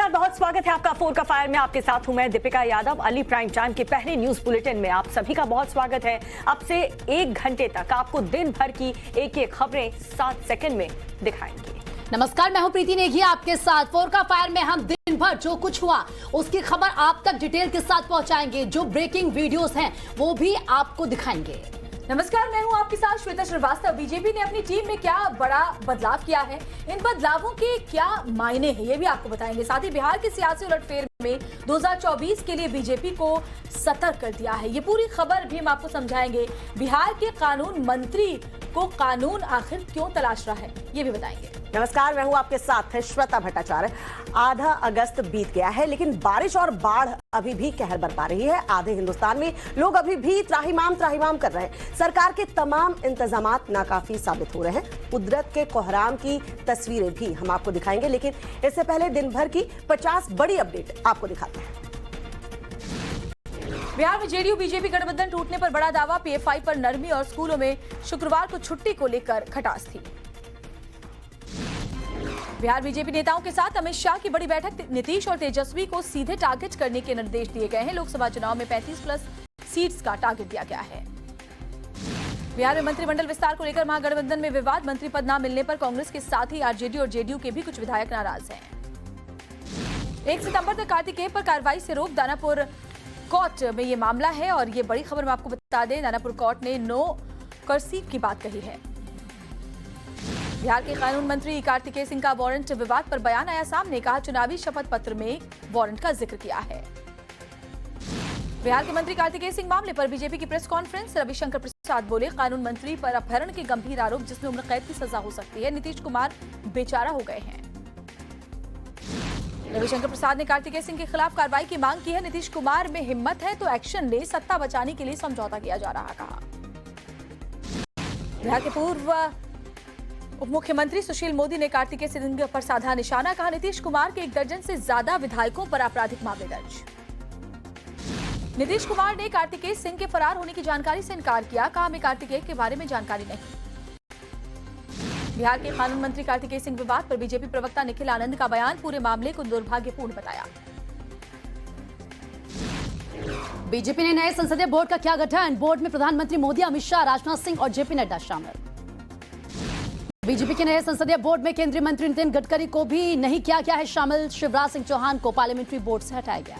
नमस्कार, बहुत स्वागत है आपका फोर का फायर में। आपके साथ हूं मैं दीपिका यादव। अली प्राइम टाइम के पहले न्यूज बुलेटिन में आप सभी का बहुत स्वागत है। अब से 1 घंटे तक आपको दिन भर की एक खबरें 7 सेकंड में दिखाएंगे। नमस्कार, मैं हूं प्रीति नेगी आपके साथ। फोर का फायर में हम दिन भर जो कुछ हुआ उसकी खबर आप तक डिटेल के साथ पहुंचाएंगे। जो ब्रेकिंग वीडियोस हैं वो भी आपको दिखाएंगे। नमस्कार, मैं हूं आपके साथ श्वेता श्रीवास्तव। बीजेपी ने अपनी टीम में क्या बड़ा बदलाव किया है, इन बदलावों के क्या मायने हैं, ये भी आपको बताएंगे। साथ ही बिहार की सियासी उलटफेर में 2024 के लिए बीजेपी को सतर्क कर दिया है, ये पूरी खबर भी हम आपको समझाएंगे। बिहार के कानून मंत्री को कानून आखिर क्यों तलाश रहा है, ये भी बताएंगे। नमस्कार, मैं हूं आपके साथ श्वेता भट्टाचार्य। आधा अगस्त बीत गया है, लेकिन बारिश और बाढ़ अभी भी कहर बरपा रही है। आधे हिंदुस्तान में लोग अभी भी त्राहिमाम कर रहे हैं। सरकार के तमाम इंतजामात नाकाफी साबित हो रहे हैं। कुदरत के कोहराम की तस्वीरें भी हम आपको दिखाएंगे, लेकिन इससे पहले दिन भर की 50 बड़ी अपडेट आपको दिखाते हैं। बिहार में जेडीयू बीजेपी गठबंधन टूटने पर बड़ा दावा। पीएफआई पर नरमी और स्कूलों में शुक्रवार को छुट्टी को लेकर खटास थी। बिहार बीजेपी नेताओं के साथ अमित शाह की बड़ी बैठक। नीतीश और तेजस्वी को सीधे टारगेट करने के निर्देश दिए गए हैं। लोकसभा चुनाव में 35+ सीट्स का टारगेट दिया गया है। बिहार में मंत्रिमंडल विस्तार को लेकर महागठबंधन में विवाद। मंत्री पद न मिलने पर कांग्रेस के साथ ही आरजेडी और जेडीयू के भी कुछ विधायक नाराज हैं। 1 सितंबर तक कार्तिकेय पर कार्रवाई से रोक। दानापुर कोर्ट में ये मामला है और ये बड़ी खबर मैं आपको बता दें। दानापुर कोर्ट ने नो कर्सीव की बात कही है। बिहार के कानून मंत्री कार्तिकेय सिंह का वारंट विवाद पर बयान आया सामने। कहा, चुनावी शपथ पत्र में वारंट का जिक्र किया है। बिहार के मंत्री कार्तिकेय सिंह मामले पर बीजेपी की प्रेस कॉन्फ्रेंस। रविशंकर प्रसाद बोले, कानून मंत्री पर अपहरण के गंभीर आरोप जिसमें उम्र कैद की सजा हो सकती है। नीतीश कुमार बेचारा हो गए हैं। रविशंकर प्रसाद ने कार्तिकेय सिंह के खिलाफ कार्रवाई की मांग की है। नीतीश कुमार में हिम्मत है तो एक्शन ले, सत्ता बचाने के लिए समझौता किया जा रहा, कहा। बिहार के पूर्व उप मुख्यमंत्री सुशील मोदी ने कार्तिकेय सिंह पर साधा निशाना। कहा, नीतीश कुमार के 1 दर्जन से ज्यादा विधायकों पर आपराधिक मामले दर्ज। नीतीश कुमार ने कार्तिकेय सिंह के फरार होने की जानकारी से इनकार किया। कहा, हमें कार्तिकेय के बारे में जानकारी नहीं। बिहार के कानून मंत्री कार्तिकेय सिंह विवाद पर बीजेपी प्रवक्ता निखिल आनंद का बयान। पूरे मामले को दुर्भाग्यपूर्ण बताया। बीजेपी ने नए संसदीय बोर्ड का किया गठन। बोर्ड में प्रधानमंत्री मोदी, अमित शाह, राजनाथ सिंह और जेपी नड्डा शामिल। बीजेपी के नए संसदीय बोर्ड में केंद्रीय मंत्री नितिन गडकरी को भी नहीं किया गया है शामिल। शिवराज सिंह चौहान को पार्लियामेंट्री बोर्ड से हटाया गया।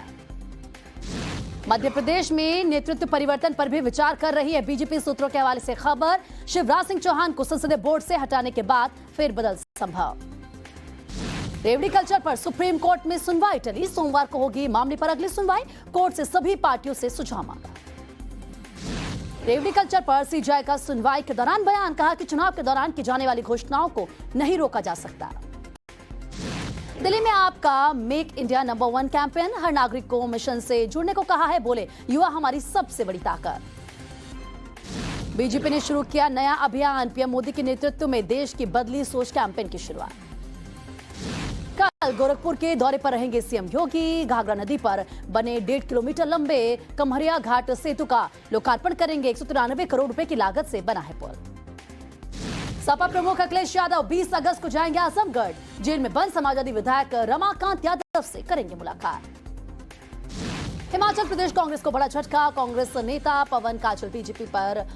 मध्य प्रदेश में नेतृत्व परिवर्तन पर भी विचार कर रही है बीजेपी। सूत्रों के हवाले से खबर, शिवराज सिंह चौहान को संसदीय बोर्ड से हटाने के बाद फेरबदल संभव। रेवड़ी कल्चर पर सुप्रीम कोर्ट में सुनवाई टली। सोमवार को होगी मामले पर अगली सुनवाई। कोर्ट से सभी पार्टियों से सुझाव मांगा। रेवड़ी कल्चर पर सीजेआई का सुनवाई के दौरान बयान। कहा कि चुनाव के दौरान की जाने वाली घोषणाओं को नहीं रोका जा सकता। दिल्ली में आपका मेक इंडिया नंबर 1 कैंपेन। हर नागरिक को मिशन से जुड़ने को कहा है। बोले, युवा हमारी सबसे बड़ी ताकत। बीजेपी ने शुरू किया नया अभियान। पीएम मोदी के नेतृत्व में देश की बदली सोच कैंपेन की शुरुआत। कल गोरखपुर के दौरे पर रहेंगे सीएम योगी। घाघरा नदी पर बने 1.5 किलोमीटर लंबे कमरिया घाट सेतु का लोकार्पण करेंगे। 193 करोड़ रुपए की लागत से बना है पुल। सपा प्रमुख अखिलेश यादव 20 अगस्त को जाएंगे आजमगढ़। जेल में बंद समाजवादी विधायक रमाकांत यादव से करेंगे मुलाकात। हिमाचल प्रदेश कांग्रेस को बड़ा झटका। कांग्रेस नेता पवन काजल बीजेपी पर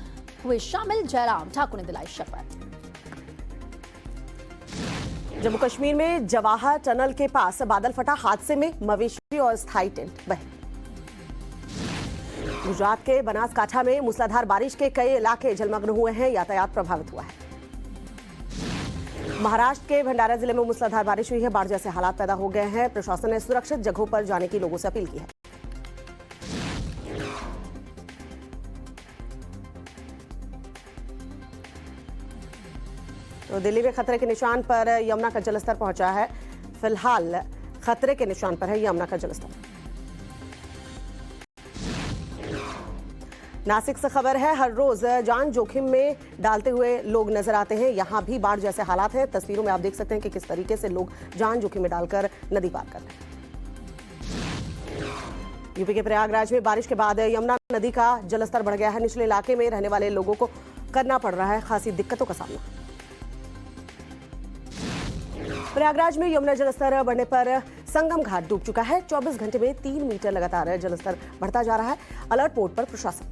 हुए शामिल। जयराम ठाकुर ने दिलाई शपथ। जम्मू कश्मीर में जवाहर टनल के पास बादल फटा। हादसे में मवेशी और स्थायी टेंट बहे। गुजरात के बनासकांठा में मूसलाधार बारिश के कई इलाके जलमग्न हुए हैं। यातायात प्रभावित हुआ है। महाराष्ट्र के भंडारा जिले में मूसलाधार बारिश हुई है। बाढ़ जैसे हालात पैदा हो गए हैं। प्रशासन ने सुरक्षित जगहों पर जाने की लोगों से अपील की है। तो दिल्ली में खतरे के निशान पर यमुना का जलस्तर पहुंचा है। फिलहाल खतरे के निशान पर है यमुना का जलस्तर। नासिक से खबर है, हर रोज जान जोखिम में डालते हुए लोग नजर आते हैं। यहां भी बाढ़ जैसे हालात हैं। तस्वीरों में आप देख सकते हैं कि किस तरीके से लोग जान जोखिम में डालकर नदी पार कर रहे हैं। यूपी के प्रयागराज में बारिश के बाद यमुना नदी का जलस्तर बढ़ गया है। निचले इलाके में रहने वाले लोगों को करना पड़ रहा है खासी दिक्कतों का सामना। प्रयागराज में यमुना जलस्तर बढ़ने पर संगम घाट डूब चुका है। 24 घंटे में 3 मीटर लगातार जलस्तर बढ़ता जा रहा है। अलर्ट मोड पर प्रशासन।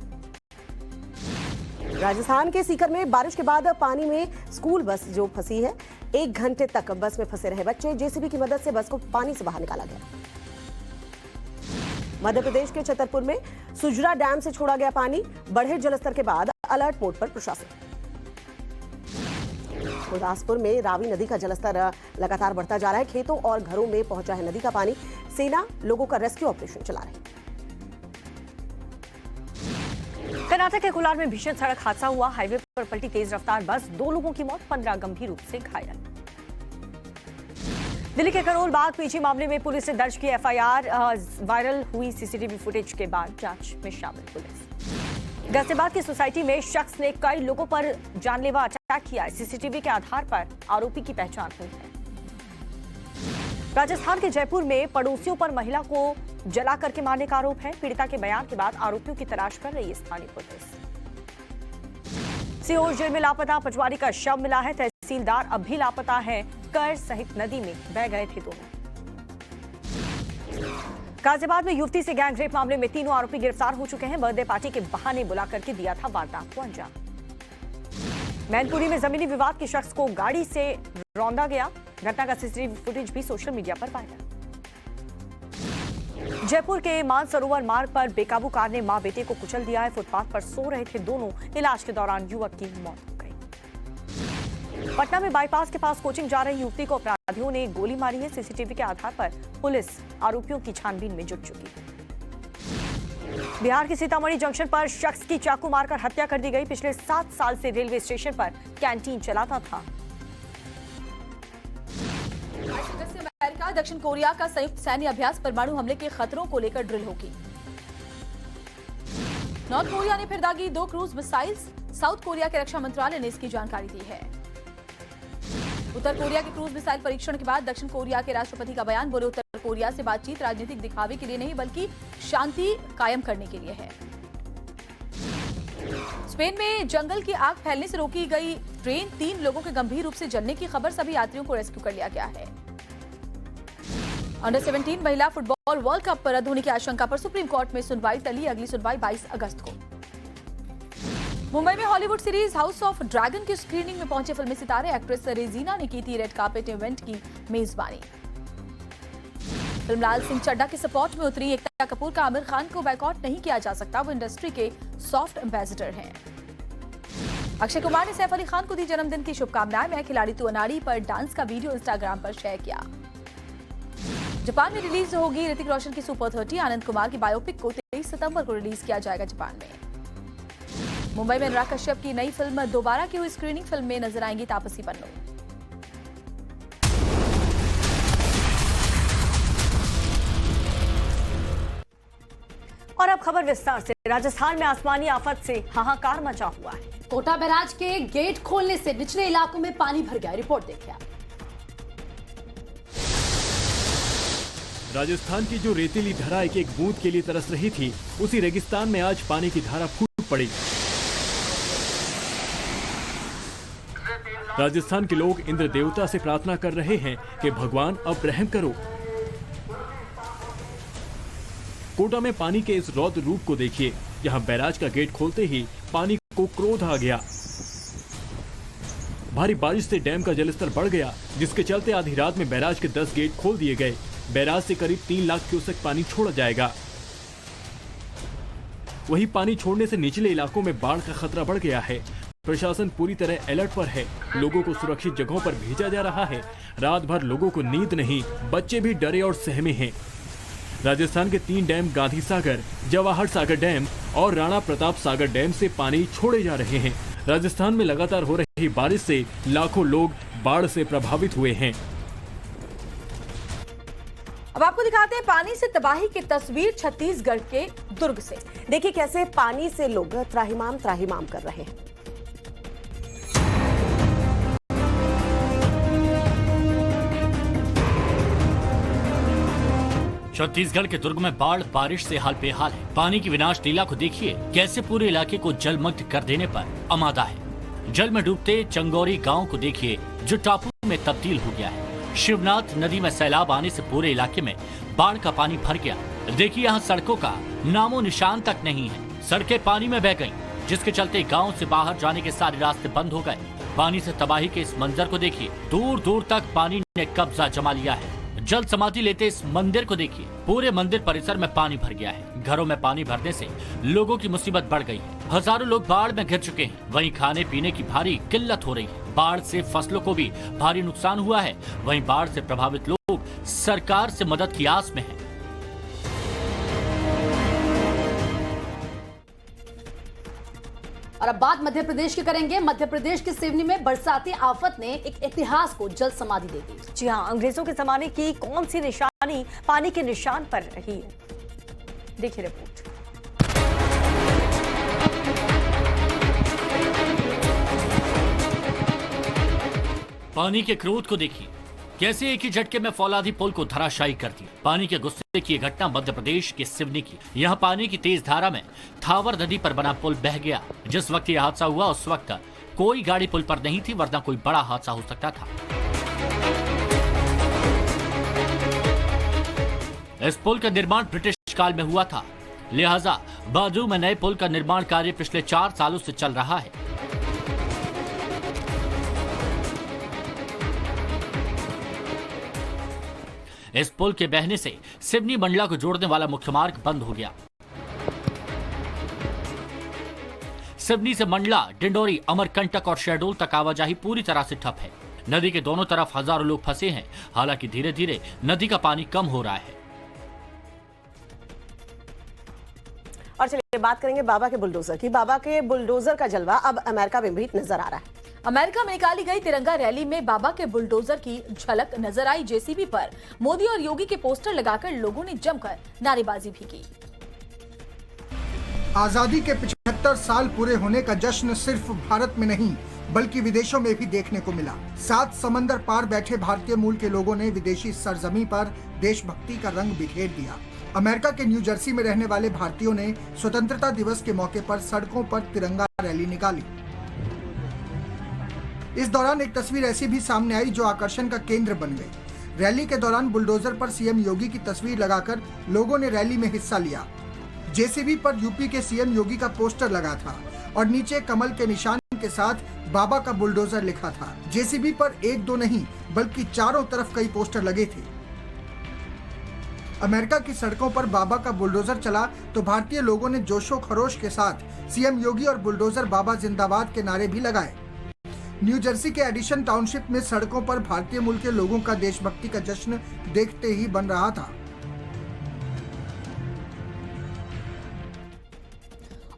राजस्थान के सीकर में बारिश के बाद पानी में स्कूल बस जो फंसी है, 1 घंटे तक बस में फंसे रहे बच्चे। जेसीबी की मदद से बस को पानी से बाहर निकाला गया। मध्य प्रदेश के छतरपुर में सुजरा डैम से छोड़ा गया पानी। बढ़े जलस्तर के बाद अलर्ट मोड पर प्रशासन। गुरदासपुर में रावी नदी का जलस्तर लगातार बढ़ता जा रहा है। खेतों और घरों में पहुंचा है नदी का पानी। सेना लोगों का रेस्क्यू ऑपरेशन चला रही है। कर्नाटक के कोलार में भीषण सड़क हादसा हुआ। हाईवे पर पलटी तेज रफ्तार बस, 2 लोगों की मौत, 15 गंभीर रूप से घायल। दिल्ली के करोल बाग पीछे मामले में पुलिस ने दर्ज की एफआईआर। वायरल हुई सीसीटीवी फुटेज के बाद जांच में शामिल पुलिस। गाजियाबाद की सोसाइटी में शख्स ने कई लोगों पर जानलेवा अटैक किया। सीसीटीवी के आधार पर आरोपी की पहचान हुई है। राजस्थान के जयपुर में पड़ोसियों पर महिला को जला करके मारने का आरोप है। पीड़िता के बयान के बाद आरोपियों की तलाश कर रही है स्थानीय पुलिस। सीहोर जेल में लापता पटवारी का शव मिला है। तहसीलदार अब भी लापता है। कर सहित नदी में बह गए थे दोनों। गाजियाबाद में युवती से गैंगरेप मामले में 3 आरोपी गिरफ्तार हो चुके हैं। बर्थडे पार्टी के बहाने बुला करके दिया था वारदात को अंजाम। मैनपुरी में जमीनी विवाद के शख्स को गाड़ी से रौंदा गया। घटना का सीसीटीवी फुटेज भी सोशल मीडिया पर वायरल। जयपुर के मानसरोवर मार्ग पर बेकाबू कार ने मां बेटे को कुचल दिया है। फुटपाथ पर सो रहे थे दोनों। इलाज के दौरान युवक की मौत हो गई। पटना में बाईपास के पास कोचिंग जा रही युवती को अपराधियों ने गोली मारी है। सीसीटीवी के आधार पर पुलिस आरोपियों की छानबीन में जुट चुकी है। बिहार के सीतामढ़ी जंक्शन पर शख्स की चाकू मारकर हत्या कर दी गई। पिछले 7 साल से रेलवे स्टेशन पर कैंटीन चलाता था। अमेरिका दक्षिण कोरिया का संयुक्त सैन्य अभ्यास परमाणु हमले के खतरों को लेकर ड्रिल होगी। नॉर्थ कोरिया ने फिर दागी 2 क्रूज मिसाइल्स। साउथ कोरिया के रक्षा मंत्रालय ने इसकी जानकारी दी है। उत्तर कोरिया के क्रूज मिसाइल परीक्षण के बाद दक्षिण कोरिया के राष्ट्रपति का बयान। बोले, उत्तर कोरिया से बातचीत राजनीतिक दिखावे के लिए नहीं बल्कि शांति कायम करने के लिए है। स्पेन में जंगल की आग फैलने से रोकी गई ट्रेन, 3 लोगों के गंभीर रूप से जलने की खबर। सभी यात्रियों को रेस्क्यू कर लिया गया है। अंडर 17 महिला फुटबॉल वर्ल्ड कप रद्द होने की आशंका पर सुप्रीम कोर्ट में सुनवाई टली। अगली सुनवाई 22 अगस्त को। मुंबई में Hollywood series house of dragon की स्क्रीनिंग में पहुंचे फिल्मी सितारे। एक्ट्रेस रेजीना ने की थी रेड कार्पेट इवेंट की मेजबानी। फिल्म लाल सिंह चड्ढा के सपोर्ट में उतरी एकता कपूर का आमिर खान को बायकॉट नहीं किया जा सकता। वो इंडस्ट्री के सॉफ्ट एम्बेसडर हैं। अक्षय कुमार ने सैफ अली खान को दी जन्मदिन की शुभकामनाएं। मैं खिलाड़ी तू अनाड़ी पर डांस का वीडियो इंस्टाग्राम पर शेयर किया। जापान में रिलीज होगी ऋतिक रोशन की सुपर 30। आनंद कुमार की बायोपिक को 23 सितंबर को रिलीज किया जाएगा जापान में। मुंबई में अनुराग कश्यप की नई फिल्म दोबारा की हुई स्क्रीनिंग। फिल्म में नजर आएंगी तापसी पन्नू। और अब खबर विस्तार से। राजस्थान में आसमानी आफत से हाहाकार मचा हुआ है। कोटा बैराज के गेट खोलने से निचले इलाकों में पानी भर गया। रिपोर्ट देखिए आप। राजस्थान की जो रेतीली धरा एक एक बूंद के लिए तरस रही थी, उसी रेगिस्तान में आज पानी की धारा फूट पड़ी। राजस्थान के लोग इंद्र देवता से प्रार्थना कर रहे हैं कि भगवान अब रहम करो। कोटा में पानी के इस रौद्र रूप को देखिए। यहां बैराज का गेट खोलते ही पानी को क्रोध आ गया। भारी बारिश से डैम का जलस्तर बढ़ गया, जिसके चलते आधी रात में बैराज के 10 गेट खोल दिए गए। बैराज से करीब 3 लाख क्यूसेक पानी छोड़ा जाएगा। वहीं पानी छोड़ने से निचले इलाकों में बाढ़ का खतरा बढ़ गया है। प्रशासन पूरी तरह अलर्ट पर है। लोगों को सुरक्षित जगहों पर भेजा जा रहा है। रात भर लोगों को नींद नहीं, बच्चे भी डरे और सहमे हैं। राजस्थान के 3 डैम गांधी सागर, जवाहर सागर डैम और राणा प्रताप सागर डैम से पानी छोड़े जा रहे हैं। राजस्थान में लगातार हो रही बारिश से लाखों लोग बाढ़ से प्रभावित हुए हैं। अब आपको दिखाते हैं पानी से तबाही की तस्वीर छत्तीसगढ़ के दुर्ग से। देखिए कैसे पानी से लोग त्राहिमाम त्राहिमाम कर रहे हैं। छत्तीसगढ़ के दुर्ग में बाढ़ बारिश से हाल बेहाल है। पानी की विनाश लीला को देखिए, कैसे पूरे इलाके को जलमग्न कर देने पर आमादा है। जल में डूबते चंगोरी गांव को देखिए, जो टापू में तब्दील हो गया है। शिवनाथ नदी में सैलाब आने से पूरे इलाके में बाढ़ का पानी भर गया। देखिए यहाँ सड़कों का नामो निशान तक नहीं है, सड़कें पानी में बह गईं, जिसके चलते गांव से बाहर जाने के सारे रास्ते बंद हो गए। पानी से तबाही के इस मंजर को देखिए, दूर दूर तक पानी ने कब्जा जमा लिया है। जल समाधि लेते इस मंदिर को देखिए, पूरे मंदिर परिसर में पानी भर गया है। घरों में पानी भरने से लोगों की मुसीबत बढ़ गई है। हजारों लोग बाढ़ में घिर चुके हैं। वहीं खाने पीने की भारी किल्लत हो रही है। बाढ़ से फसलों को भी भारी नुकसान हुआ है। वहीं बाढ़ से प्रभावित लोग सरकार से मदद की आस में हैं। और अब बात मध्य प्रदेश की करेंगे। मध्य प्रदेश के सिवनी में बरसाती आफत ने एक इतिहास को जल समाधि दे दी। जी हां, अंग्रेजों के जमाने की कौन सी निशानी पानी के निशान पर रही है, देखिए रिपोर्ट। पानी के क्रोध को देखिए, कैसे एक ही झटके में फौलादी पुल को धराशायी कर दिया। पानी के गुस्से की यह घटना मध्य प्रदेश के सिवनी की। यहाँ पानी की तेज धारा में थावर नदी पर बना पुल बह गया। जिस वक्त यह हादसा हुआ उस वक्त कोई गाड़ी पुल पर नहीं थी, वरना कोई बड़ा हादसा हो सकता था। इस पुल का निर्माण ब्रिटिश काल में हुआ था, लिहाजा बाजू में नए पुल का निर्माण कार्य पिछले 4 सालों से चल रहा है। इस पुल के बहने से सिवनी मंडला को जोड़ने वाला मुख्य मार्ग बंद हो गया। सिवनी से मंडला, डिंडोरी, अमरकंटक और शहडोल तक आवाजाही पूरी तरह से ठप है। नदी के दोनों तरफ हजारों लोग फंसे हैं। हालांकि धीरे धीरे नदी का पानी कम हो रहा है। और चलिए बात करेंगे बाबा के बुलडोजर की। बाबा के बुलडोजर का जलवा अब अमेरिका में भी नजर आ रहा है। अमेरिका में निकाली गई तिरंगा रैली में बाबा के बुलडोजर की झलक नजर आई। जेसीबी पर मोदी और योगी के पोस्टर लगाकर लोगों ने जमकर नारेबाजी भी की। आजादी के 75 साल पूरे होने का जश्न सिर्फ भारत में नहीं बल्कि विदेशों में भी देखने को मिला। 7 समंदर पार बैठे भारतीय मूल के लोगों ने विदेशी सरजमी पर देशभक्ति का रंग बिखेर दिया। अमेरिका के न्यू जर्सी में रहने वाले भारतीयों ने स्वतंत्रता दिवस के मौके पर सड़कों पर तिरंगा रैली निकाली। इस दौरान एक तस्वीर ऐसी भी सामने आई जो आकर्षण का केंद्र बन गई। रैली के दौरान बुलडोजर पर सीएम योगी की तस्वीर लगाकर लोगों ने रैली में हिस्सा लिया। जेसीबी पर यूपी के सीएम योगी का पोस्टर लगा था और नीचे कमल के निशान के साथ बाबा का बुलडोजर लिखा था। जेसीबी पर 1-2 नहीं बल्कि चारों तरफ कई पोस्टर लगे थे। अमेरिका की सड़कों पर बाबा का बुलडोजर चला तो भारतीय लोगों ने जोशो खरोश के साथ सीएम योगी और बुलडोजर बाबा जिंदाबाद के नारे भी लगाए। न्यू जर्सी के एडिशन टाउनशिप में सड़कों पर भारतीय मूल के लोगों का देशभक्ति का जश्न देखते ही बन रहा था।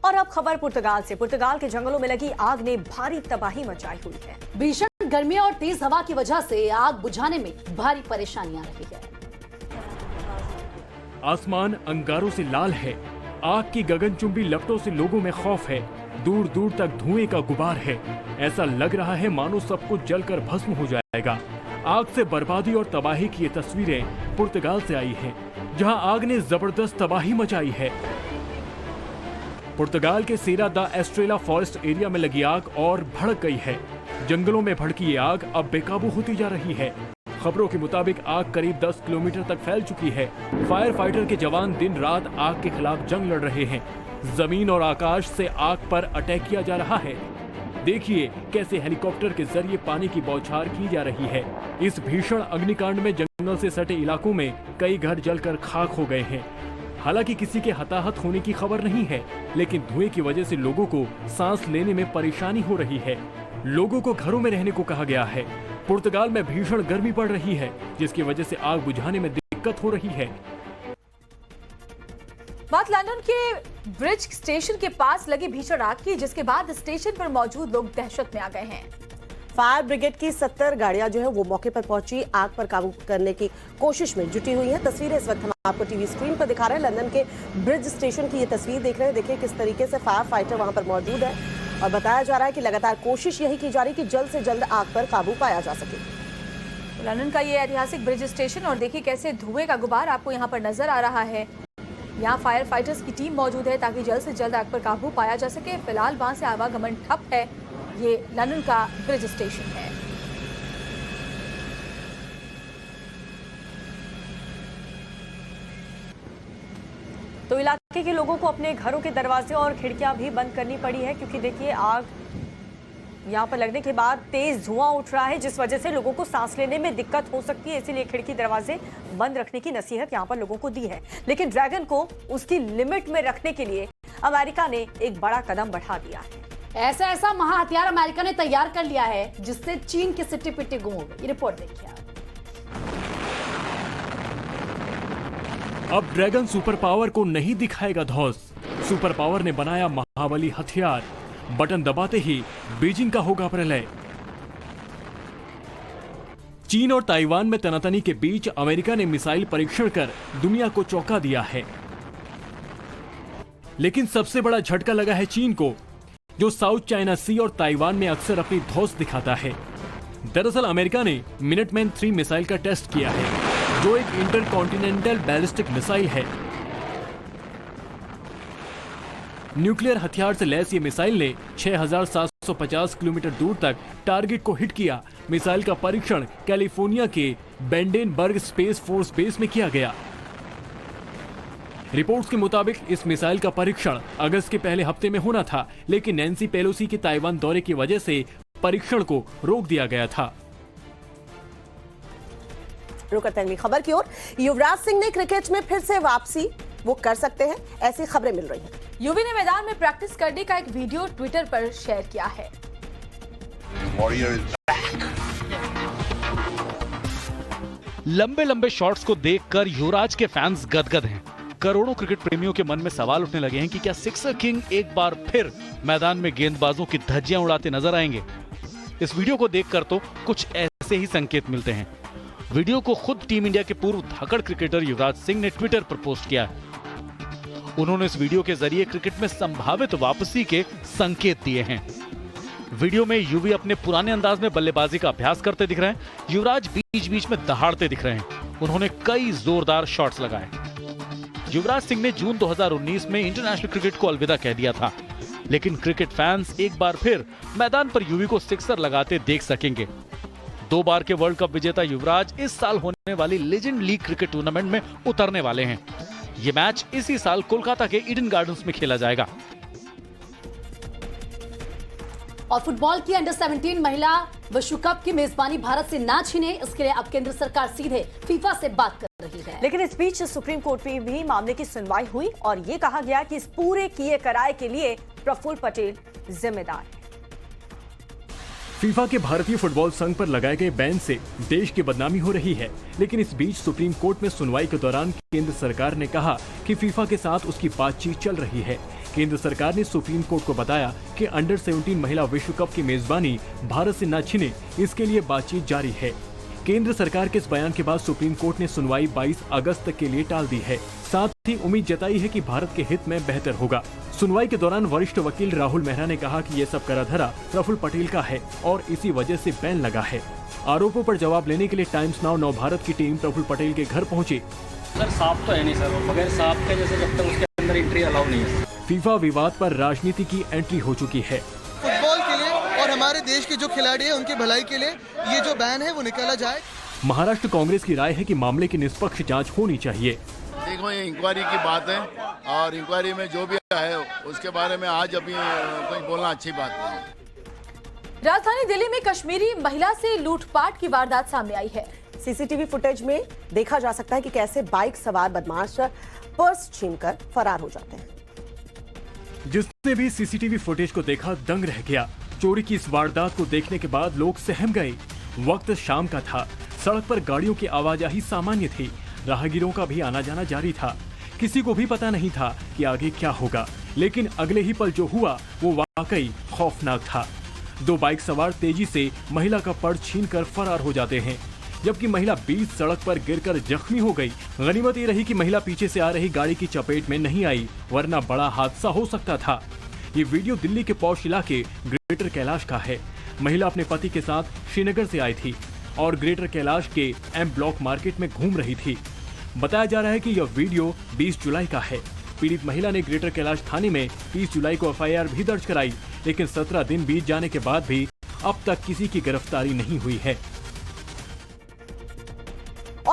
और अब खबर पुर्तगाल से। पुर्तगाल के जंगलों में लगी आग ने भारी तबाही मचाई हुई है। भीषण गर्मी और तेज हवा की वजह से आग बुझाने में भारी परेशानी आ रही है। आसमान अंगारों से लाल है। आग की गगनचुंबी लपटों से लोगों में खौफ है। दूर दूर तक धुएं का गुबार है। ऐसा लग रहा है मानो सब कुछ जलकर भस्म हो जाएगा। आग से बर्बादी और तबाही की ये तस्वीरें पुर्तगाल से आई हैं, जहां आग ने जबरदस्त तबाही मचाई है। पुर्तगाल के सेरा दा एस्ट्रेला फॉरेस्ट एरिया में लगी आग और भड़क गई है। जंगलों में भड़की ये आग अब बेकाबू होती जा रही है। खबरों के मुताबिक आग करीब 10 किलोमीटर तक फैल चुकी है। फायर फाइटर के जवान दिन रात आग के खिलाफ जंग लड़ रहे हैं। जमीन और आकाश से आग पर अटैक किया जा रहा है। देखिए कैसे हेलीकॉप्टर के जरिए पानी की बौछार की जा रही है। इस भीषण अग्निकांड में जंगल से सटे इलाकों में कई घर जलकर खाक हो गए हैं। हालांकि किसी के हताहत होने की खबर नहीं है, लेकिन धुएं की वजह से लोगों को सांस लेने में परेशानी हो रही है। लोगों को घरों में रहने को कहा गया है। पुर्तगाल में भीषण गर्मी पड़ रही है, जिसकी वजह से आग बुझाने में दिक्कत हो रही है। बात लंदन के ब्रिज स्टेशन के पास लगी भीषण आग की, जिसके बाद स्टेशन पर मौजूद लोग दहशत में आ गए हैं। फायर ब्रिगेड की 70 गाड़ियां जो है वो मौके पर पहुंची, आग पर काबू करने की कोशिश में जुटी हुई है। तस्वीरें इस वक्त हम आपको टीवी स्क्रीन पर दिखा रहे हैं। लंदन के ब्रिज स्टेशन की ये तस्वीर देख रहे हैं। देखिए किस तरीके से फायर फाइटर वहां पर मौजूद है और बताया जा रहा है कि लगातार कोशिश यही की जा रही है कि जल्द से जल्द आग पर काबू पाया जा सके। लंदन का ये ऐतिहासिक ब्रिज स्टेशन, और देखिए कैसे धुएं का गुबार आपको यहाँ पर नजर आ रहा है। यहाँ फायर फाइटर्स की टीम मौजूद है ताकि जल्द से जल्द आग पर काबू पाया जा सके। फिलहाल वहां से आवागमन ठप है। ये लंदन का ब्रिज स्टेशन है। तो इलाके के लोगों को अपने घरों के दरवाजे और खिड़कियां भी बंद करनी पड़ी है, क्योंकि देखिए आग यहाँ पर लगने के बाद तेज धुआं उठ रहा है, जिस वजह से लोगों को सांस लेने में दिक्कत हो सकती है। इसीलिए खिड़की दरवाजे बंद रखने की नसीहत यहाँ पर लोगों को दी है। लेकिन ड्रैगन को उसकी लिमिट में रखने के लिए अमेरिका ने एक बड़ा कदम बढ़ा दिया है। ऐसा महा हथियार अमेरिका ने तैयार कर लिया है जिससे चीन की सिट्टी पिट्टी गुम हो गई। ये रिपोर्ट देखिए। अब ड्रैगन सुपर पावर को नहीं दिखाएगा धौंस। सुपर पावर ने बनाया महाबली हथियार, बटन दबाते ही बीजिंग का होगा प्रलय। चीन और ताइवान में तनातनी के बीच अमेरिका ने मिसाइल परीक्षण कर दुनिया को चौंका दिया है। लेकिन सबसे बड़ा झटका लगा है चीन को, जो साउथ चाइना सी और ताइवान में अक्सर अपनी धौंस दिखाता है। दरअसल अमेरिका ने मिनटमैन 3 मिसाइल का टेस्ट किया है, जो एक इंटरकॉन्टिनेंटल बैलिस्टिक मिसाइल है। न्यूक्लियर हथियार से लैस ये मिसाइल ने 6,750 किलोमीटर दूर तक टारगेट को हिट किया। मिसाइल का परीक्षण कैलिफोर्निया के बेंडेनबर्ग स्पेस फोर्स बेस में किया गया। रिपोर्ट्स के मुताबिक इस मिसाइल का परीक्षण अगस्त के पहले हफ्ते में होना था, लेकिन नैन्सी पेलोसी के ताइवान दौरे की वजह से परीक्षण को रोक दिया गया था। रुक करते हैं अगली खबर की ओर। युवराज सिंह ने क्रिकेट में फिर से वापसी वो कर सकते हैं, ऐसी खबरें मिल रही हैं। युवी ने मैदान में प्रैक्टिस करने का एक वीडियो ट्विटर पर शेयर किया है। लंबे लंबे शॉट्स को देखकर युवराज के फैंस गदगद हैं। करोड़ों क्रिकेट प्रेमियों के मन में सवाल उठने लगे हैं कि क्या सिक्सर किंग एक बार फिर मैदान में गेंदबाजों की धज्जियां उड़ाते नजर आएंगे। इस वीडियो को देखकर तो कुछ ऐसे ही संकेत मिलते हैं। वीडियो को खुद टीम इंडिया के पूर्व धाकड़ क्रिकेटर युवराज सिंह ने ट्विटर पर पोस्ट किया है। उन्होंने इस वीडियो के जरिए क्रिकेट में संभावित वापसी के संकेत दिए हैं। वीडियो में युवी अपने पुराने अंदाज में बल्लेबाजी का अभ्यास करते दिख रहे हैं। युवराज बीच बीच में दहाड़ते दिख रहे हैं। उन्होंने कई जोरदार शॉट्स लगाए। युवराज सिंह ने जून 2019 में इंटरनेशनल क्रिकेट को अलविदा कह दिया था, लेकिन क्रिकेट फैंस एक बार फिर मैदान पर युवी को सिक्सर लगाते देख सकेंगे। 2 बार के वर्ल्ड कप विजेता युवराज इस साल होने वाली लेजेंड लीग क्रिकेट टूर्नामेंट में उतरने वाले हैं। ये मैच इसी साल कोलकाता के ईडन गार्डन्स में खेला जाएगा। और फुटबॉल की अंडर 17 महिला विश्व कप की मेजबानी भारत से ना छीने, इसके लिए अब केंद्र सरकार सीधे फीफा से बात कर रही है। लेकिन इस बीच सुप्रीम कोर्ट में भी मामले की सुनवाई हुई और ये कहा गया कि इस पूरे किए कराए के लिए प्रफुल्ल पटेल जिम्मेदार है। फीफा के भारतीय फुटबॉल संघ पर लगाए गए बैन से देश की बदनामी हो रही है। लेकिन इस बीच सुप्रीम कोर्ट में सुनवाई के दौरान केंद्र सरकार ने कहा कि फीफा के साथ उसकी बातचीत चल रही है। केंद्र सरकार ने सुप्रीम कोर्ट को बताया कि अंडर 17 महिला विश्व कप की मेजबानी भारत से न छिने, इसके लिए बातचीत जारी है। केंद्र सरकार के इस बयान के बाद सुप्रीम कोर्ट ने सुनवाई 22 अगस्त तक के लिए टाल दी है। साथ ही उम्मीद जताई है कि भारत के हित में बेहतर होगा। सुनवाई के दौरान वरिष्ठ वकील राहुल मेहरा ने कहा कि ये सब कराधरा प्रफुल्ल पटेल का है और इसी वजह से बैन लगा है। आरोपों पर जवाब लेने के लिए टाइम्स नाउ नव भारत की टीम प्रफुल्ल पटेल के घर पहुंची। सर साफ तो है नहीं सर, बगैर साफ के जैसे जब तक उसके अंदर एंट्री अलाउ नहीं है। फीफा विवाद पर राजनीति की एंट्री हो चुकी है। फुटबॉल के लिए और हमारे देश के जो खिलाड़ी हैं उनकी भलाई के लिए ये जो बैन है वो निकाला जाए। महाराष्ट्र कांग्रेस की राय है कि मामले की निष्पक्ष जांच होनी चाहिए। देखो ये इंक्वायरी की बात है और इंक्वायरी में जो भी है उसके बारे में आज अभी कुछ बोलना अच्छी बात नहीं। राजधानी दिल्ली में कश्मीरी महिला से लूटपाट की वारदात सामने आई है। सीसीटीवी फुटेज में देखा जा सकता है कि कैसे बाइक सवार बदमाश पर्स छीनकर फरार हो जाते हैं। जिसने भी सीसीटीवी फुटेज को देखा दंग रह गया। चोरी की इस वारदात को देखने के बाद लोग सहम गए। वक्त शाम का था, सड़क पर गाड़ियों की आवाजाही सामान्य थी, राहगीरों का भी आना जाना जारी था। किसी को भी पता नहीं था कि आगे क्या होगा, लेकिन अगले ही पल जो हुआ वो वाकई खौफनाक था। 2 बाइक सवार तेजी से महिला का पर्स छीनकर फरार हो जाते हैं, जबकि महिला बीच सड़क पर गिरकर जख्मी हो गई। गनीमत ये रही कि महिला पीछे से आ रही गाड़ी की चपेट में नहीं आई, वरना बड़ा हादसा हो सकता था। ये वीडियो दिल्ली के पौष इलाके ग्रेटर कैलाश का है। महिला अपने पति के साथ श्रीनगर से आई थी और ग्रेटर कैलाश के एम ब्लॉक मार्केट में घूम रही थी। बताया जा रहा है कि यह वीडियो 20 जुलाई का है। पीड़ित महिला ने ग्रेटर कैलाश थाने में 30 जुलाई को एफआईआर भी दर्ज कराई, लेकिन 17 दिन बीत जाने के बाद भी अब तक किसी की गिरफ्तारी नहीं हुई है।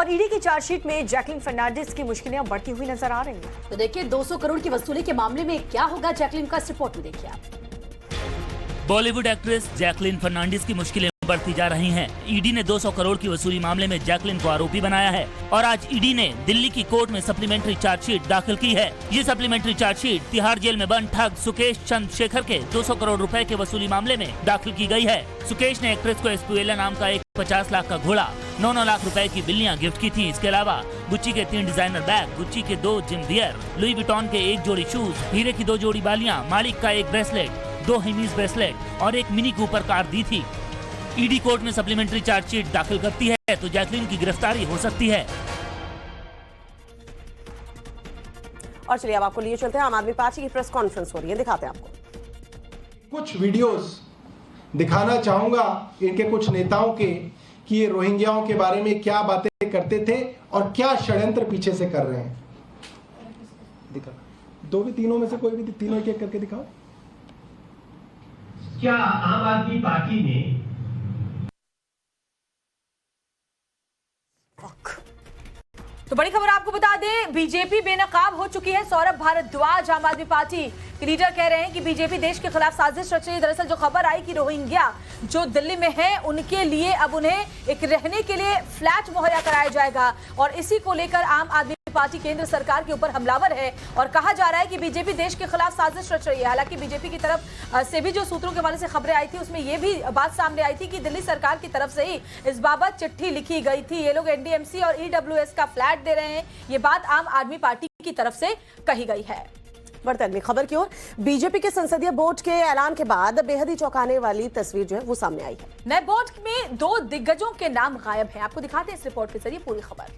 और ईडी की चार्जशीट में जैकलिन फर्नांडिस की मुश्किलें अब बढ़ती हुई नजर आ रही हैं। तो देखिए 200 करोड़ की वसूली के मामले में क्या होगा जैकलिन का, इस रिपोर्ट में देखिए आप। बॉलीवुड एक्ट्रेस जैकलिन फर्नांडिस की मुश्किलें बढ़ती जा रही हैं। ईडी ने 200 करोड़ की वसूली मामले में जैकलिन को आरोपी बनाया है और आज ईडी ने दिल्ली की कोर्ट में सप्लीमेंट्री चार्जशीट दाखिल की है। ये सप्लीमेंट्री चार्जशीट तिहाड़ जेल में बंद ठग सुकेश चंद्रशेखर के 200 करोड़ रुपए के वसूली मामले में दाखिल की गई है। सुकेश ने एक्ट्रेस को एस्पुएला नाम का एक 50 लाख का घोड़ा, 9 लाख रुपए की बिल्लियां गिफ्ट की थी। इसके अलावा गुच्ची के 3 डिजाइनर बैग, गुच्ची के 2 जिम वियर, लुई विटॉन के 1 जोड़ी शूज, हीरे की 2 जोड़ी बालियां, मालिक का 1 ब्रेसलेट, 2 हेमीज ब्रेसलेट और 1 मिनी कूपर कार दी थी। ईडी कोर्ट में सप्लीमेंट्री चार्जशीट दाखिल करती है तो जैकलिन की गिरफ्तारी हो सकती है। और चलिए अब आपको लिए चलते हैं, आम आदमी पार्टी की प्रेस कॉन्फ्रेंस हो रही है, दिखाते हैं आपको कुछ वीडियोस दिखाना चाहूंगा इनके कुछ नेताओं के कि ये रोहिंग्याओं के बारे में क्या बातें करते थे और क्या षड्यंत्र पीछे से कर रहे हैं। दिखा, 2 भी 3 में से कोई भी 3 एक करके दिखाओ। क्या आम आदमी पार्टी ने तो बड़ी खबर आपको बता दें, बीजेपी बेनकाब हो चुकी है। सौरभ भारद्वाज आम आदमी पार्टी के लीडर कह रहे हैं कि बीजेपी देश के खिलाफ साजिश रच रही है। दरअसल जो खबर आई कि रोहिंग्या जो दिल्ली में है उनके लिए अब उन्हें एक रहने के लिए फ्लैट मुहैया कराया जाएगा और इसी को लेकर आम आदमी पार्टी केंद्र सरकार के ऊपर हमलावर है और कहा जा रहा है कि बीजेपी देश के खिलाफ साजिश रच रही है। हालांकि बीजेपी की तरफ से भी जो सूत्रों के हवाले से खबरें आई थी उसमें यह भी बात सामने आई थी कि दिल्ली सरकार की तरफ से ही इस बाबत चिट्ठी लिखी गई थी। ये लोग एनडीएमसी और ईडब्ल्यूएस का फ्लैट दे रहे हैं, ये बात आम आदमी पार्टी की तरफ से कही गई है। बढ़ते अगली खबर की ओर, बीजेपी के संसदीय बोर्ड के ऐलान के बाद बेहद ही चौंकाने वाली तस्वीर जो है वो सामने आई है। नए बोर्ड में 2 दिग्गजों के नाम गायब हैं। आपको दिखाते हैं इस रिपोर्ट के जरिए पूरी खबर।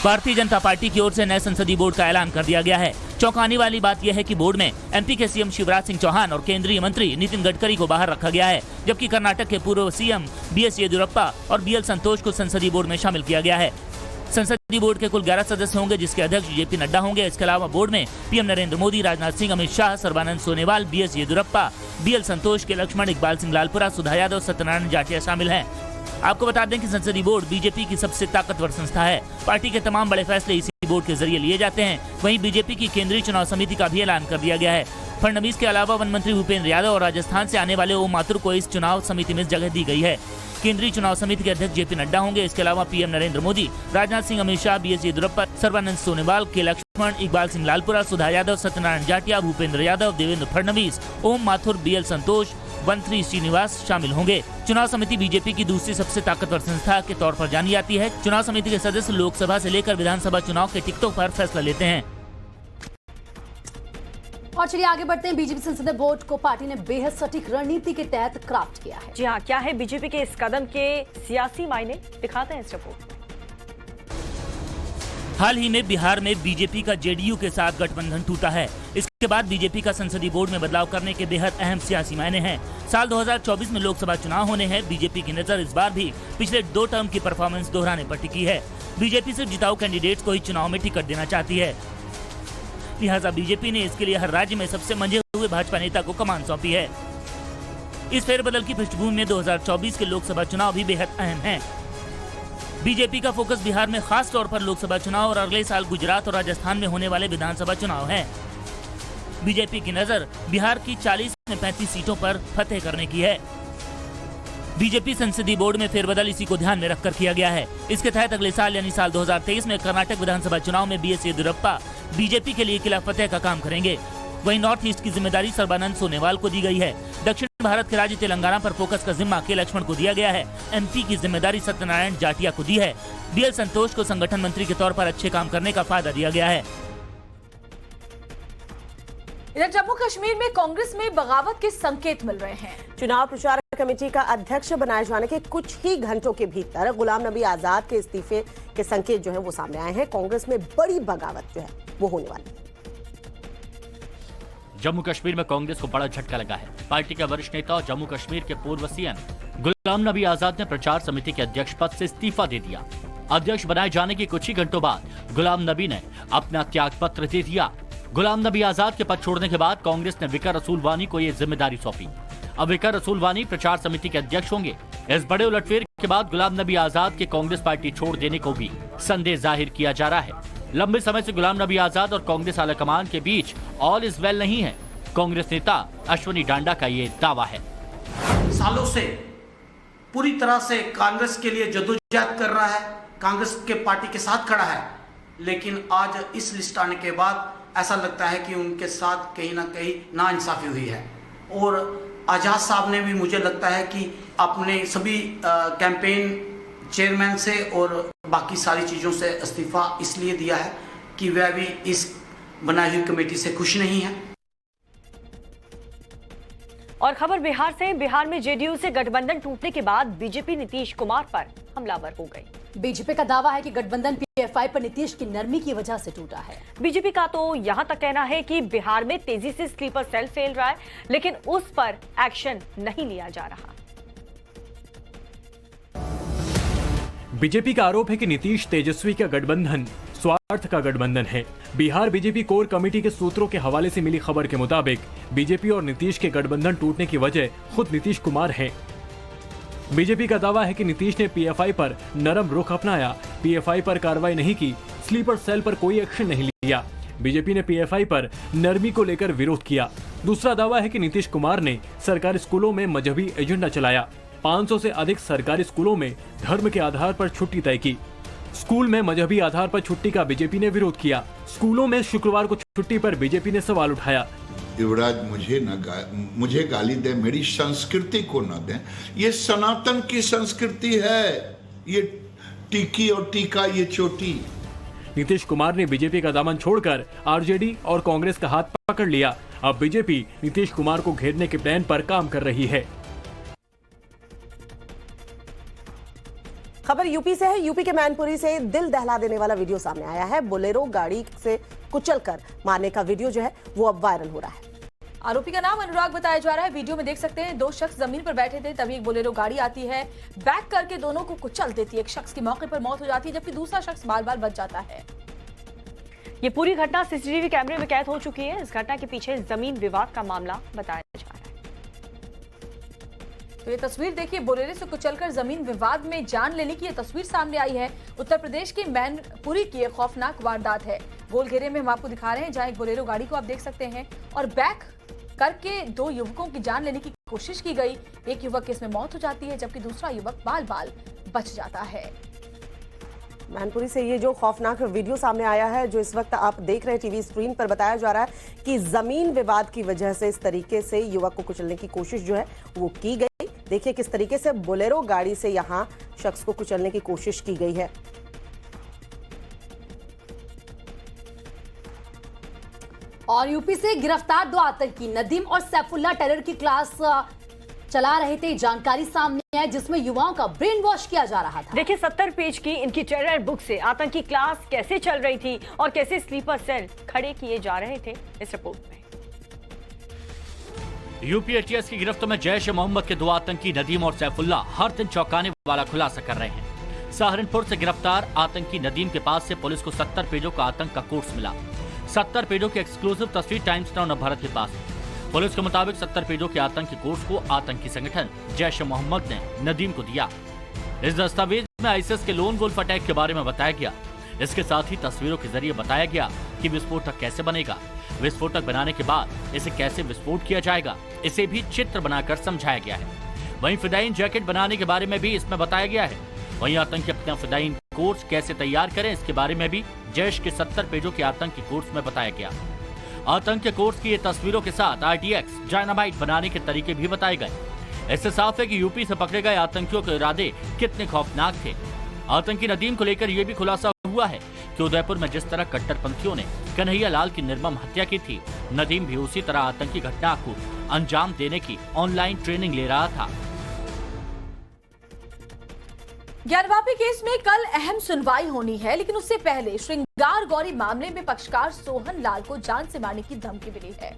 भारतीय जनता पार्टी की ओर से नए संसदीय बोर्ड का ऐलान कर दिया गया है। चौंकाने वाली बात यह है कि बोर्ड में एमपी के सीएम शिवराज सिंह चौहान और केंद्रीय मंत्री नितिन गडकरी को बाहर रखा गया है, जबकि कर्नाटक के पूर्व सीएम बीएस येदियुरप्पा और बीएल संतोष को संसदीय बोर्ड में शामिल किया गया है। संसदीय बोर्ड के कुल 11 सदस्य होंगे, जिसके अध्यक्ष जेपी नड्डा होंगे। इसके अलावा बोर्ड में PM Narendra Modi, Rajnath Singh, Amit Shah, Sarbananda Sonowal, BS Yediyurappa, BL Santosh K Laxman, Iqbal Singh Lalpura, सुधा यादव, सत्यनारायण जाटिया शामिल हैं। आपको बता दें कि संसदीय बोर्ड बीजेपी की सबसे ताकतवर संस्था है। पार्टी के तमाम बड़े फैसले इसी बोर्ड के जरिए लिए जाते हैं। वहीं बीजेपी की केंद्रीय चुनाव समिति का भी ऐलान कर दिया गया है। फडणवीस के अलावा वन मंत्री भूपेंद्र यादव और राजस्थान से आने वाले ओम माथुर को इस चुनाव समिति में जगह दी गई है। केंद्रीय चुनाव समिति के अध्यक्ष जेपी नड्डा होंगे। इसके अलावा पीएम नरेंद्र मोदी, राजनाथ सिंह, अमित शाह, बीएस येदियुरप्पा, सर्बानंद सोनोवाल, के लक्ष्मण, इकबाल सिंह लालपुरा, सुधा यादव, सत्यनारायण जाटिया, भूपेंद्र यादव, देवेंद्र फडणवीस, ओम माथुर, बीएल संतोष, मंत्री श्रीनिवास शामिल होंगे। चुनाव समिति बीजेपी की दूसरी सबसे ताकतवर संस्था के तौर पर जानी जाती है। चुनाव समिति के सदस्य लोकसभा से लेकर विधानसभा चुनाव के टिकटों पर फैसला लेते हैं। और चलिए आगे बढ़ते हैं। बीजेपी संसदीय बोर्ड को पार्टी ने बेहद सटीक रणनीति के तहत क्राफ्ट किया है। जी हाँ, क्या है बीजेपी के इस कदम के सियासी मायने, दिखाते हैं इस रिपोर्ट में। हाल ही में बिहार में बीजेपी का जेडीयू के साथ गठबंधन टूटा है। इसके बाद बीजेपी का संसदीय बोर्ड में बदलाव करने के बेहद अहम सियासी मायने हैं। साल 2024 में लोकसभा चुनाव होने हैं। बीजेपी की नजर इस बार भी पिछले 2 टर्म की परफॉर्मेंस दोहराने पर टिकी है। बीजेपी सिर्फ जिताऊ कैंडिडेट्स को ही चुनाव में टिकट देना चाहती है। लिहाजा बीजेपी ने इसके लिए हर राज्य में सबसे मंझे हुए भाजपा नेता को कमान सौंपी है। इस फेरबदल की पृष्ठभूमि में 2024 के लोकसभा चुनाव भी बेहद अहम है। बीजेपी का फोकस बिहार में खास तौर पर लोकसभा चुनाव और अगले साल गुजरात और राजस्थान में होने वाले विधानसभा चुनाव है। बीजेपी की नजर बिहार की 40 में 35 सीटों पर फतेह करने की है। बीजेपी संसदीय बोर्ड में फेरबदल इसी को ध्यान में रखकर किया गया है। इसके तहत अगले साल यानी साल 2023 में कर्नाटक विधानसभा चुनाव में बीएस येदियुरप्पा बीजेपी के लिए किला फतेह का काम करेंगे। वहीं नॉर्थ ईस्ट की जिम्मेदारी सर्बानंद सोनोवाल को दी गई है। दक्षिण भारत के राज्य तेलंगाना पर फोकस का जिम्मा के लक्ष्मण को दिया गया है। एमपी की जिम्मेदारी सत्यनारायण जाटिया को दी है। बीएल संतोष को संगठन मंत्री के तौर पर अच्छे काम करने का फायदा दिया गया है। इधर जम्मू कश्मीर में कांग्रेस में बगावत के संकेत मिल रहे हैं। चुनाव प्रचार कमेटी का अध्यक्ष बनाए जाने के कुछ ही घंटों के भीतर गुलाम नबी आजाद के इस्तीफे के संकेत जो है वो सामने आए हैं। कांग्रेस में बड़ी बगावत जो है वो होने वाली है। जम्मू कश्मीर में कांग्रेस को बड़ा झटका लगा है। पार्टी के वरिष्ठ नेता और जम्मू कश्मीर के पूर्व सीएम गुलाम नबी आजाद ने प्रचार समिति के अध्यक्ष पद से इस्तीफा दे दिया। अध्यक्ष बनाए जाने के कुछ ही घंटों बाद गुलाम नबी ने अपना त्याग पत्र दे दिया। गुलाम नबी आजाद के पद छोड़ने के बाद कांग्रेस ने विकर रसूल वानी को ये जिम्मेदारी सौंपी। अब विकर रसूलवानी प्रचार समिति के अध्यक्ष होंगे। इस बड़े उलटफेर के बाद गुलाम नबी आजाद के कांग्रेस पार्टी छोड़ देने को भी संदेह जाहिर किया जा रहा है। लंबे समय से गुलाम नबी आजाद और कांग्रेस आलाकमान के बीच ऑल इज वेल नहीं है। कांग्रेस नेता अश्वनी डांडा का ये दावा है। सालों से पूरी तरह से कांग्रेस के लिए जद्दोजहद कर रहा है, कांग्रेस के पार्टी के साथ खड़ा है, लेकिन आज इस लिस्ट आने के बाद ऐसा लगता है कि उनके साथ कहीं ना कहीं नाइंसाफी हुई है। और आजाद साहब ने भी मुझे लगता है कि अपने सभी कैंपेन चेयरमैन से और बाकी सारी चीज़ों से इस्तीफा इसलिए दिया है कि वह भी इस बनाई हुई कमेटी से खुश नहीं है। और खबर बिहार से। बिहार में जेडीयू से गठबंधन टूटने के बाद बीजेपी नीतीश कुमार पर हमलावर हो गई। बीजेपी का दावा है कि गठबंधन पीएफआई पर नीतीश की नरमी की वजह से टूटा है। बीजेपी का तो यहां तक कहना है कि बिहार में तेजी से स्लीपर सेल फैल रहा है, लेकिन उस पर एक्शन नहीं लिया जा रहा। बीजेपी का आरोप है कि नीतीश तेजस्वी का गठबंधन स्वार्थ का गठबंधन है। बिहार बीजेपी कोर कमेटी के सूत्रों के हवाले से मिली खबर के मुताबिक बीजेपी और नीतीश के गठबंधन टूटने की वजह खुद नीतीश कुमार हैं। बीजेपी का दावा है कि नीतीश ने पीएफआई पर नरम रुख अपनाया, पीएफआई पर कार्रवाई नहीं की, स्लीपर सेल पर कोई एक्शन नहीं लिया। बीजेपी ने पीएफआई पर नरमी को लेकर विरोध किया। दूसरा दावा है कि नीतीश कुमार ने सरकारी स्कूलों में मजहबी एजेंडा चलाया। 500 से अधिक सरकारी स्कूलों में धर्म के आधार पर छुट्टी तय की। स्कूल में मजहबी आधार पर छुट्टी का बीजेपी ने विरोध किया। स्कूलों में शुक्रवार को छुट्टी पर बीजेपी ने सवाल उठाया। युवराज मुझे गाली दे, मेरी संस्कृति को न दे। ये सनातन की संस्कृति है, ये टिकी और टीका, ये चोटी। नीतीश कुमार ने बीजेपी का दामन छोड़कर आरजेडी और कांग्रेस का हाथ पकड़ लिया। अब बीजेपी नीतीश कुमार को घेरने के प्लान पर काम कर रही है। खबर यूपी से है। यूपी के मैनपुरी से दिल दहला देने वाला वीडियो सामने आया है। बोलेरो गाड़ी से कुचलकर मारने का वीडियो जो है वो अब वायरल हो रहा है। आरोपी का नाम अनुराग बताया जा रहा है। वीडियो में देख सकते हैं 2 शख्स जमीन पर बैठे थे, तभी एक बोलेरो गाड़ी आती है, बैक करके दोनों को कुचल देती है। एक शख्स की मौके पर मौत हो जाती है, जबकि दूसरा शख्स बाल-बाल बच जाता है। ये पूरी घटना सीसीटीवी कैमरे में कैद हो चुकी है। इस घटना के पीछे जमीन विवाद का मामला बताया जा रहा है। तो ये तस्वीर देखिए, बोलेरो से कुचलकर जमीन विवाद में जान लेने की ये तस्वीर सामने आई है। उत्तर प्रदेश के मैनपुरी की एक खौफनाक वारदात है। गोल घेरे में हम आपको दिखा रहे हैं, जहां एक बोलेरो गाड़ी को आप देख सकते हैं और बैक करके 2 युवकों की जान लेने की कोशिश की गई। एक युवक की इसमें मौत हो जाती है, जबकि दूसरा युवक बाल-बाल बच जाता है। मैनपुरी से ये जो खौफनाक वीडियो सामने आया है, जो इस वक्त आप देख रहे हैं टीवी स्क्रीन पर, बताया जा रहा है कि जमीन विवाद की वजह से इस तरीके से युवक को कुचलने की कोशिश जो है वो की गई। देखिए किस तरीके से बोलेरो गाड़ी से यहां शख्स को कुचलने की कोशिश की गई है। और यूपी से गिरफ्तार 2 आतंकी नदीम और सैफुल्ला टेरर की क्लास चला रहे थे। जानकारी सामने है जिसमें युवाओं का ब्रेन वॉश किया जा रहा था। देखिए 70 पेज की इनकी टेरर बुक से आतंकी क्लास कैसे चल रही थी और कैसे स्लीपर सेल खड़े किए जा रहे थे, इस रिपोर्ट में। यूपी एटीएस की गिरफ्त में जैश ए मोहम्मद के 2 आतंकी नदीम और सैफुल्ला हर दिन चौंकाने वाला खुलासा कर रहे हैं। सहारनपुर से गिरफ्तार आतंकी नदीम के पास से पुलिस को 70 पेजों का आतंक का कोर्स मिला। 70 पेजों की एक्सक्लूसिव तस्वीर टाइम्स नाउ नवभारत के पास है। पुलिस के मुताबिक 70 पेजों के आतंकी कोर्स को आतंकी संगठन जैश ए मोहम्मद ने नदीम को दिया। इस दस्तावेज में आईएसआईएस के लोन वुल्फ अटैक के बारे में बताया गया। इसके साथ ही तस्वीरों के जरिए बताया गया कि विस्फोटक कैसे बनेगा, विस्फोटक बनाने के बाद इसे कैसे विस्फोट किया जाएगा, इसे भी चित्र बनाकर समझाया गया है। वहीं फिदाइन जैकेट बनाने के बारे में भी इसमें बताया गया है। वहीं आतंकी अपना फिदाइन कोर्स कैसे तैयार करें, इसके बारे में भी जैश के 70 पेजों के आतंकी कोर्स में बताया गया। आतंक के कोर्स की ये तस्वीरों के साथ आरटीएक्स डायनामाइट बनाने के तरीके भी बताए गए। इससे साफ है कि यूपी से पकड़े गए आतंकियों के इरादे कितने खौफनाक थे। आतंकी नदीम को लेकर यह भी खुलासा हुआ है कि उदयपुर में जिस तरह कट्टरपंथियों ने कन्हैया लाल की निर्मम हत्या की थी, नदीम भी उसी तरह आतंकी घटना को अंजाम देने की ऑनलाइन ट्रेनिंग ले रहा था। ज्ञानवापी केस में कल अहम सुनवाई होनी है, लेकिन उससे पहले श्रृंगार गौरी मामले में पक्षकार सोहन लाल को जान से मारने की धमकी मिली है।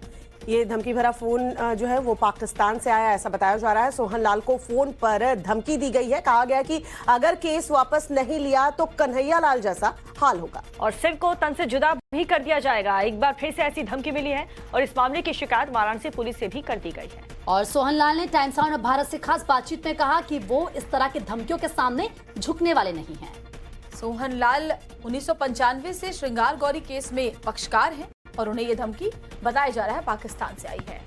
ये धमकी भरा फोन जो है वो पाकिस्तान से आया, ऐसा बताया जा रहा है। सोहन लाल को फोन पर धमकी दी गई है। कहा गया कि अगर केस वापस नहीं लिया तो कन्हैया लाल जैसा हाल होगा और सिर को तन से जुदा भी कर दिया जाएगा। एक बार फिर से ऐसी धमकी मिली है और इस मामले की शिकायत वाराणसी पुलिस से भी कर दी गई है। और सोहन लाल ने टाइम्स ऑफ भारत से खास बातचीत में कहा कि वो इस तरह की धमकियों के सामने झुकने वाले नहीं हैं। सोहन लाल 1995 से श्रृंगार गौरी केस में पक्षकार हैं और उन्हें ये धमकी बताया जा रहा है पाकिस्तान से आई है।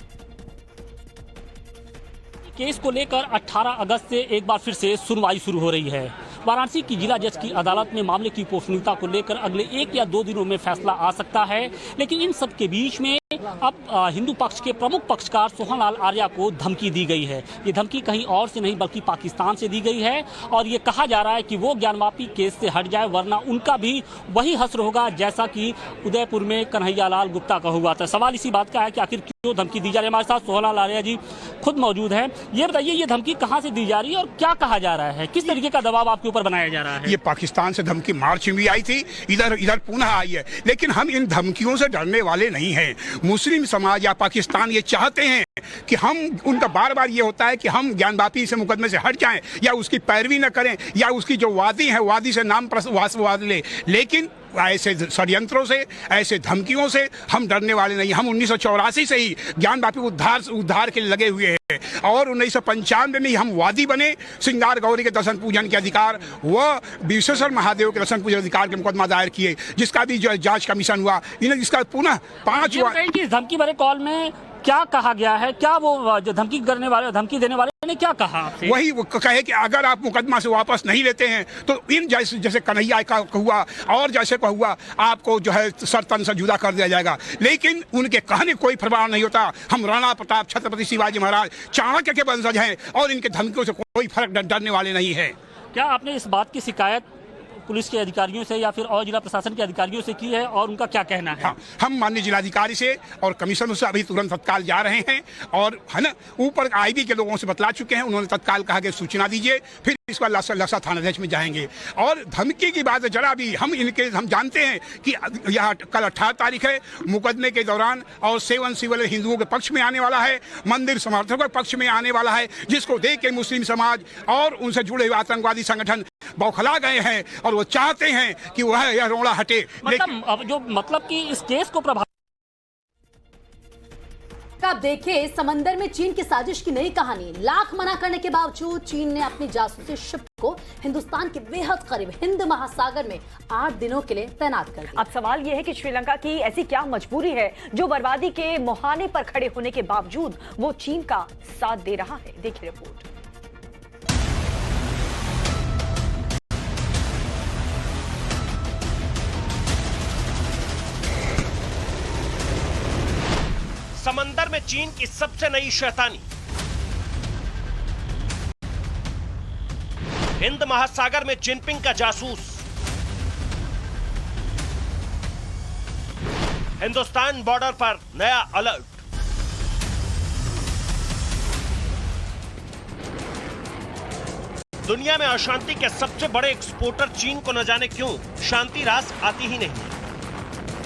केस को लेकर 18 अगस्त से एक बार फिर से सुनवाई शुरू हो रही है। वाराणसी की जिला जज की अदालत में मामले की गोपनीयता को लेकर अगले 1 या 2 दिनों में फैसला आ सकता है, लेकिन इन सब के बीच में अब हिंदू पक्ष के प्रमुख पक्षकार सोहन लाल आर्या को धमकी दी गई है। ये धमकी कहीं और से नहीं बल्कि पाकिस्तान से दी गई है और ये कहा जा रहा है कि वो ज्ञानवापी केस से हट जाए, वरना उनका भी वही हश्र होगा जैसा कि उदयपुर में कन्हैया लाल गुप्ता का हुआ था। सवाल इसी बात का है कि आखिर क्यों धमकी दी जा रही है। हमारे साथ सोहन लाल आर्या जी खुद मौजूद है। ये बताइए, ये धमकी कहाँ से दी जा रही है और क्या कहा जा रहा है, किस तरीके का दबाव आपके ऊपर बनाया जा रहा है? ये पाकिस्तान से धमकी मार्च में भी आई थी, इधर पुनः आई है, लेकिन हम इन धमकियों से डरने वाले नहीं हैं। मुस्लिम समाज या पाकिस्तान ये चाहते हैं कि हम उनका बार बार ये होता है कि हम ज्ञानवापी से मुकदमे से हट जाएं या उसकी पैरवी न करें या उसकी जो वादी है वादी से नाम वाद ले, लेकिन ऐसे षड्यंत्रों से, ऐसे धमकियों से हम डरने वाले नहीं। हम 1984 से ही ज्ञानवापी उद्धार के लगे हुए हैं और 1995 में ही हम वादी बने। श्रृंगार गौरी के दर्शन पूजन के अधिकार व विश्वेश्वर महादेव के दर्शन पूजन अधिकार के मुकदमा दायर किए, जिसका भी जो जांच कमीशन हुआ, इन्हें जिसका पुनः 5 धमकी भरे कॉल में क्या कहा गया है, क्या वो जो धमकी करने वाले, धमकी देने वाले ने क्या कहा आपसे? वही वो कहे कि अगर आप मुकदमा से वापस नहीं लेते हैं तो इन जैसे कन्हैया का हुआ और जैसे का हुआ आपको जो है सर तन से जुदा कर दिया जाएगा। लेकिन उनके कहने कोई प्रभाव नहीं होता। हम राणा प्रताप, छत्रपति शिवाजी महाराज, चाणक्य के वंशज हैं और इनके धमकियों से कोई फर्क डरने वाले नहीं है। क्या आपने इस बात की शिकायत पुलिस के अधिकारियों से या फिर और जिला प्रशासन के अधिकारियों से की है और उनका क्या कहना है? हाँ, हम माननीय जिलाधिकारी से और कमिश्नर से अभी तुरंत तत्काल जा रहे हैं और है ना ऊपर आईबी के लोगों से बतला चुके हैं। उन्होंने तत्काल कहा कि सूचना दीजिए, फिर इस बार लसा थानाध्यक्ष में जाएंगे। और धमकी की बात जरा भी हम जानते हैं कि यह कल 18 तारीख है, मुकदमे के दौरान और 7 सिविल हिंदुओं के पक्ष में आने वाला है, मंदिर समर्थकों के पक्ष में आने वाला है, जिसको देख के मुस्लिम समाज और उनसे जुड़े हुए आतंकवादी संगठन बौखला गए हैं और वो चाहते हैं कि वह यह रोड़ा हटे। मतलब कि इस केस को प्रभाव आप देखिए, समंदर में चीन की साजिश की नई कहानी। लाख मना करने के बावजूद चीन ने अपनी जासूसी शिप को हिंदुस्तान के बेहद करीब हिंद महासागर में 8 दिनों के लिए तैनात कर दिया। अब सवाल यह है कि श्रीलंका की ऐसी क्या मजबूरी है जो बर्बादी के मुहाने पर खड़े होने के बावजूद वो चीन का साथ दे रहा है। देखिए रिपोर्ट। समंदर में चीन की सबसे नई शैतानी। हिंद महासागर में जिनपिंग का जासूस। हिंदुस्तान बॉर्डर पर नया अलर्ट। दुनिया में अशांति के सबसे बड़े एक्सपोर्टर चीन को न जाने क्यों शांति रास आती ही नहीं।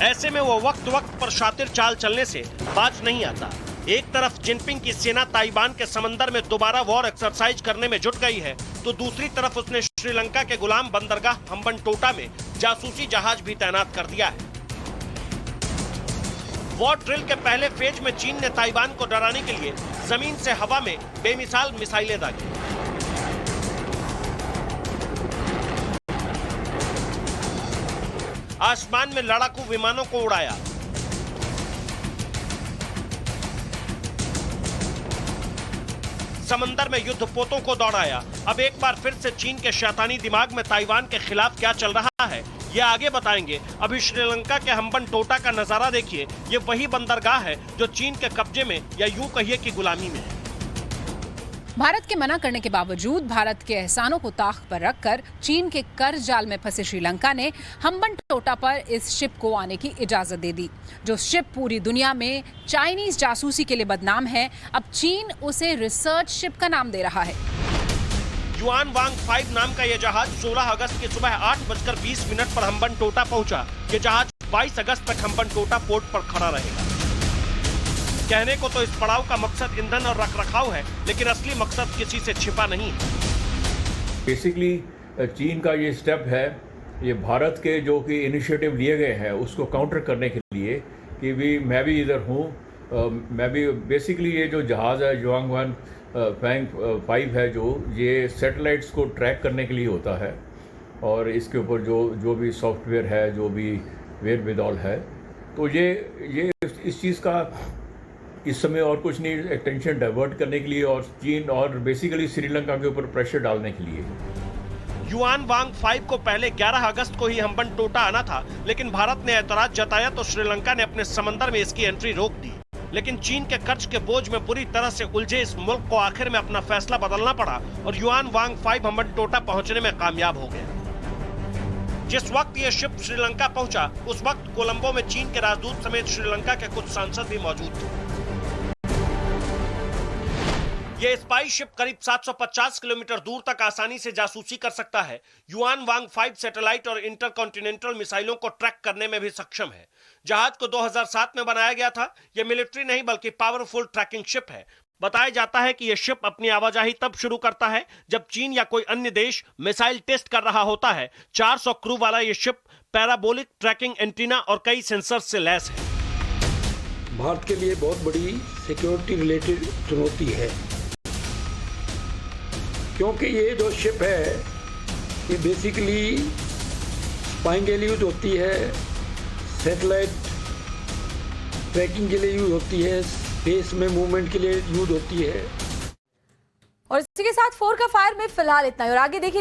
ऐसे में वो वक्त वक्त पर शातिर चाल चलने से बाज नहीं आता। एक तरफ जिनपिंग की सेना ताइवान के समंदर में दोबारा वॉर एक्सरसाइज करने में जुट गई है, तो दूसरी तरफ उसने श्रीलंका के गुलाम बंदरगाह हम्बनटोटा में जासूसी जहाज भी तैनात कर दिया है। वॉर ड्रिल के पहले फेज में चीन ने ताइवान को डराने के लिए जमीन से हवा में बेमिसाल मिसाइलें दागी। आसमान में लड़ाकू विमानों को उड़ाया। समंदर में युद्धपोतों को दौड़ाया। अब एक बार फिर से चीन के शैतानी दिमाग में ताइवान के खिलाफ क्या चल रहा है, ये आगे बताएंगे। अभी श्रीलंका के हम्बनटोटा का नजारा देखिए। ये वही बंदरगाह है जो चीन के कब्जे में या यूं कहिए कि गुलामी में है। भारत के मना करने के बावजूद भारत के एहसानों को ताक पर रखकर चीन के कर्ज जाल में फंसे श्रीलंका ने हम्बनटोटा पर इस शिप को आने की इजाजत दे दी। जो शिप पूरी दुनिया में चाइनीज जासूसी के लिए बदनाम है, अब चीन उसे रिसर्च शिप का नाम दे रहा है। युआन वांग 5 नाम का यह जहाज 16 अगस्त की सुबह 8:20 पर हम्बनटोटा पहुंचा। ये जहाज 22 अगस्त तक हम्बनटोटा पोर्ट पर खड़ा रहेगा। कहने को तो इस पड़ाव का मकसद ईंधन और रखरखाव है, लेकिन असली मकसद किसी से छिपा नहीं है। बेसिकली चीन का ये स्टेप है, ये भारत के जो कि इनिशिएटिव लिए गए हैं उसको काउंटर करने के लिए कि मैं भी इधर हूँ, मैं भी बेसिकली ये जो जहाज़ है जुआंगवान फैंग 5 है, जो ये सैटेलाइट्स को ट्रैक करने के लिए होता है और इसके ऊपर जो भी सॉफ्टवेयर है, जो भी वेयर विदॉल है, तो ये इस चीज़ का इस समय और कुछ नहीं, अटेंशन डाइवर्ट करने के लिए और चीन और बेसिकली श्रीलंका के ऊपर प्रेशर डालने के लिए। युआन वांग 5 को पहले 11 अगस्त को ही हम्बनटोटा आना था, लेकिन भारत ने ऐतराज जताया तो श्रीलंका ने अपने समंदर में इसकी एंट्री रोक दी। लेकिन चीन के कर्ज के बोझ में बुरी तरह से उलझे इस मुल्क को आखिर में अपना फैसला बदलना पड़ा और युआन वांग 5 हम्बनटोटा पहुंचने में कामयाब हो गया। जिस वक्त ये शिप श्रीलंका पहुंचा, उस वक्त कोलंबो में चीन के राजदूत समेत श्रीलंका के कुछ सांसद भी मौजूद थे। ये स्पाई शिप करीब 750 किलोमीटर दूर तक आसानी से जासूसी कर सकता है। युआन वांग 5 सैटेलाइट और इंटरकॉन्टिनेंटल मिसाइलों को ट्रैक करने में भी सक्षम है। जहाज को 2007 में बनाया गया था। यह मिलिट्री नहीं बल्कि पावरफुल ट्रैकिंग शिप है। बताया जाता है कि यह शिप अपनी आवाजाही तब शुरू करता है जब चीन या कोई अन्य देश मिसाइल टेस्ट कर रहा होता है। 400 क्रू वाला यह शिप पैराबोलिक ट्रैकिंग एंटीना और कई सेंसर से लैस है। भारत के लिए बहुत बड़ी सिक्योरिटी रिलेटेड चुनौती है, क्योंकि ये जो शिप है ये बेसिकली स्पाइंग के लिए यूज होती है, सैटेलाइट ट्रैकिंग के लिए यूज होती है, स्पेस में मूवमेंट के लिए यूज होती है। और इसी के साथ 4 का फायर में फिलहाल इतना ही। और आगे देखिए